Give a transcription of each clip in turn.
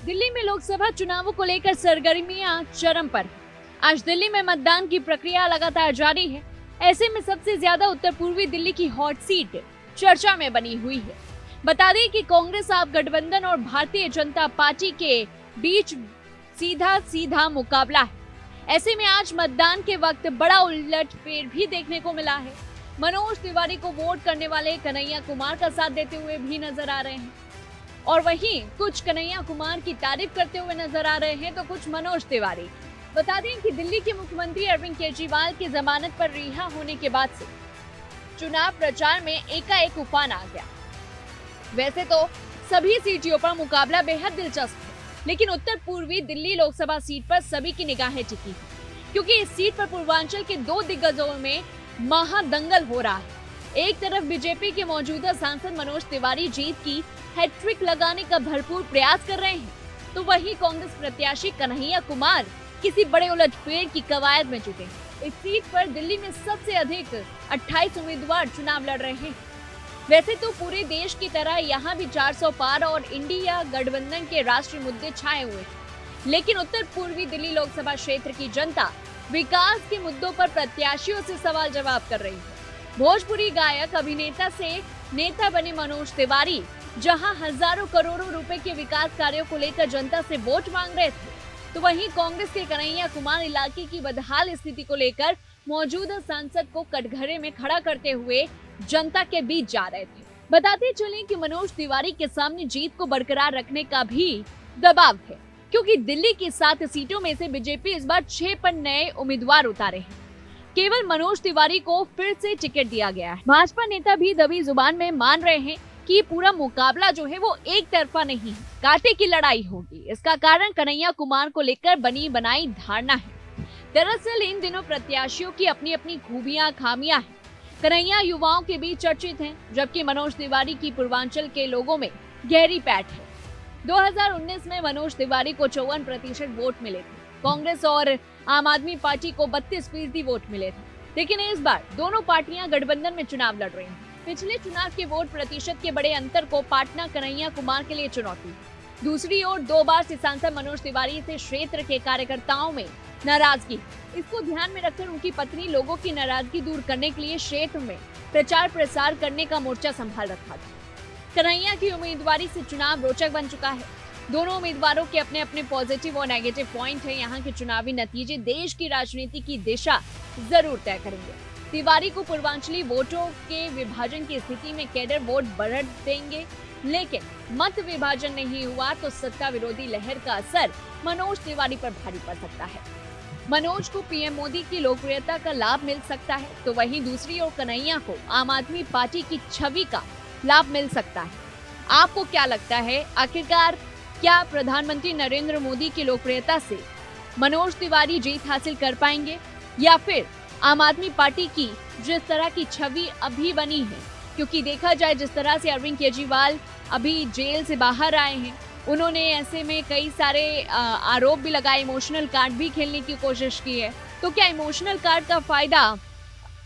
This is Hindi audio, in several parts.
दिल्ली में लोकसभा चुनावों को लेकर सरगर्मियां चरम पर। आज दिल्ली में मतदान की प्रक्रिया लगातार जारी है। ऐसे में सबसे ज्यादा उत्तर पूर्वी दिल्ली की हॉट सीट चर्चा में बनी हुई है। बता दें कि कांग्रेस आप गठबंधन और भारतीय जनता पार्टी के बीच सीधा मुकाबला है। ऐसे में आज मतदान के वक्त बड़ा उलटफेर भी देखने को मिला है। मनोज तिवारी को वोट करने वाले कन्हैया कुमार का साथ देते हुए भी नजर आ रहे हैं और वहीं कुछ कन्हैया कुमार की तारीफ करते हुए नजर आ रहे हैं तो कुछ मनोज तिवारी। बता दें कि दिल्ली के मुख्यमंत्री अरविंद केजरीवाल की जमानत पर रिहा होने के बाद से चुनाव प्रचार में एकाएक उफान आ गया। वैसे तो सभी सीटों पर मुकाबला बेहद दिलचस्प है, लेकिन उत्तर पूर्वी दिल्ली लोकसभा सीट पर सभी की निगाहें टिकी हैं, क्योंकि इस सीट पर पूर्वांचल के दो दिग्गजों में महादंगल हो रहा है। एक तरफ बीजेपी के मौजूदा सांसद मनोज तिवारी जीत की हैट्रिक लगाने का भरपूर प्रयास कर रहे हैं, तो वहीं कांग्रेस प्रत्याशी कन्हैया कुमार किसी बड़े उलटफेर की कवायद में जुटे हैं। इस सीट पर दिल्ली में सबसे अधिक 28 उम्मीदवार चुनाव लड़ रहे हैं। वैसे तो पूरे देश की तरह यहाँ भी 400 पार और इंडिया गठबंधन के राष्ट्रीय मुद्दे छाए हुए हैं, लेकिन उत्तर पूर्वी दिल्ली लोकसभा क्षेत्र की जनता विकास के मुद्दों पर प्रत्याशियों से सवाल जवाब कर रही है। भोजपुरी गायक अभिनेता से नेता बने मनोज तिवारी जहां हजारों करोड़ों रुपए के विकास कार्यों को लेकर जनता से वोट मांग रहे थे, तो वहीं कांग्रेस के कन्हैया कुमार इलाके की बदहाल स्थिति को लेकर मौजूदा सांसद को कटघरे में खड़ा करते हुए जनता के बीच जा रहे थे। बताते चलें कि मनोज तिवारी के सामने जीत को बरकरार रखने का भी दबाव है, क्योंकि दिल्ली की 7 सीटों में से बीजेपी इस बार 6 पर नए उम्मीदवार उतारे हैं। केवल मनोज तिवारी को फिर से टिकट दिया गया है। भाजपा नेता भी दबी जुबान में मान रहे हैं कि पूरा मुकाबला जो है वो एक तरफा नहीं है, कांटे की लड़ाई होगी। इसका कारण कन्हैया कुमार को लेकर बनी बनाई धारणा है। दरअसल इन दिनों प्रत्याशियों की अपनी अपनी खूबियां खामियां हैं। कन्हैया युवाओं के बीच चर्चित हैं, जबकि मनोज तिवारी की पूर्वांचल के लोगों में गहरी पैठ है। 2019 में मनोज तिवारी को 54% वोट मिले थे। कांग्रेस और आम आदमी पार्टी को 32% वोट मिले थे, लेकिन इस बार दोनों पार्टियां गठबंधन में चुनाव लड़ रही हैं। पिछले चुनाव के वोट प्रतिशत के बड़े अंतर को पाटना कन्हैया कुमार के लिए चुनौती है। दूसरी ओर 2 बार से सांसद मनोज तिवारी से क्षेत्र के कार्यकर्ताओं में नाराजगी। इसको ध्यान में रखकर उनकी पत्नी लोगों की नाराजगी दूर करने के लिए क्षेत्र में प्रचार प्रसार करने का मोर्चा संभाल रखा था। कन्हैया की उम्मीदवारी से चुनाव रोचक बन चुका है। दोनों उम्मीदवारों के अपने अपने पॉजिटिव और नेगेटिव पॉइंट है। यहाँ के चुनावी नतीजे देश की राजनीति की दिशा जरूर तय करेंगे। तिवारी को पूर्वांचली वोटों के विभाजन की स्थिति में कैडर वोट बढ़ देंगे, लेकिन मत विभाजन नहीं हुआ तो सत्ता विरोधी लहर का असर मनोज तिवारी पर भारी पड़ सकता है। मनोज को पीएम मोदी की लोकप्रियता का लाभ मिल सकता है, तो वहीं दूसरी ओर कन्हैया को आम आदमी पार्टी की छवि का लाभ मिल सकता है। आपको क्या लगता है, आखिरकार क्या प्रधानमंत्री नरेंद्र मोदी की लोकप्रियता से मनोज तिवारी जीत हासिल कर पाएंगे, या फिर आम आदमी पार्टी की जिस तरह की छवि अभी बनी है, क्योंकि देखा जाए जिस तरह से अरविंद केजरीवाल अभी जेल से बाहर आए हैं, उन्होंने ऐसे में कई सारे आरोप भी लगाए, इमोशनल कार्ड भी खेलने की कोशिश की है, तो क्या इमोशनल कार्ड का फायदा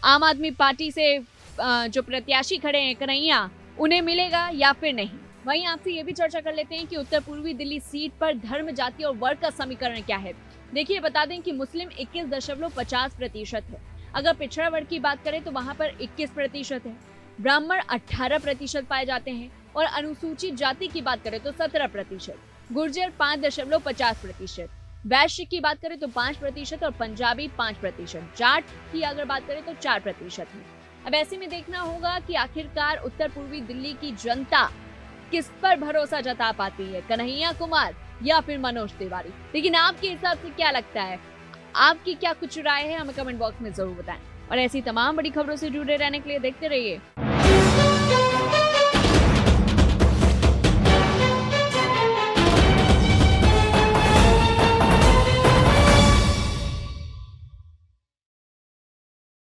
आम आदमी पार्टी से जो प्रत्याशी खड़े हैं कन्हैया, उन्हें मिलेगा या फिर नहीं? वहीं आपसे ये भी चर्चा कर लेते हैं कि उत्तर पूर्वी दिल्ली सीट पर धर्म, जाति और वर्ग का समीकरण क्या है। देखिए, बता दें कि मुस्लिम 21.50% है। अगर पिछड़ा वर्ग की बात करें तो वहां पर 21% है। ब्राह्मण 18% पाए जाते हैं और अनुसूचित जाति की बात करें तो 17%। गुर्जर 5.50%। वैश्य की बात करें तो 5% और पंजाबी 5%। जाट की अगर बात करें तो 4% है। अब ऐसे में देखना होगा कि आखिरकार उत्तर पूर्वी दिल्ली की जनता किस पर भरोसा जता पाती है, कन्हैया कुमार या फिर मनोज तिवारी। लेकिन आपके हिसाब से क्या लगता है, आपकी क्या कुछ राय है, हमें कमेंट बॉक्स में जरूर बताएं। और ऐसी तमाम बड़ी खबरों से जुड़े रहने के लिए देखते रहिए